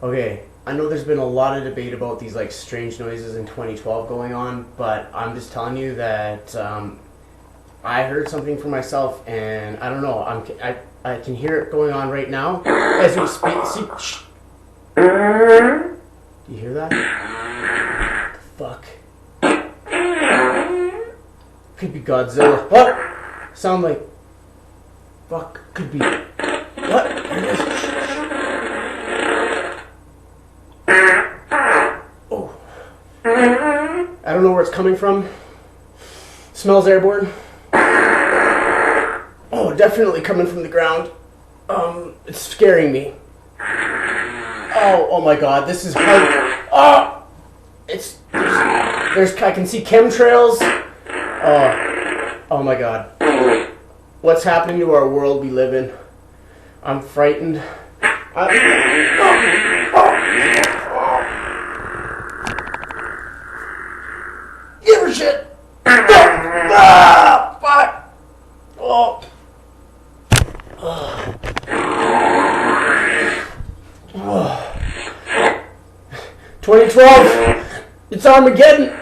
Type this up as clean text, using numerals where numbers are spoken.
Okay, I know there's been a lot of debate about these like strange noises in 2012 going on, but I'm just telling you that I heard something for myself, and I don't know. I can hear it going on right now as we speak. See, shh. Do you hear that? Fuck. Could be Godzilla. What? Sound like. Fuck. Could be. What? There it is. Oh. I don't know where it's coming from. Smells airborne. Oh, definitely coming from the ground. It's scaring me. Oh my god, this is hard. Oh! I can see chemtrails. Oh my god. What's happening to our world we live in? I'm frightened. Give her shit! Fuck! Oh. 2012! It's Armageddon!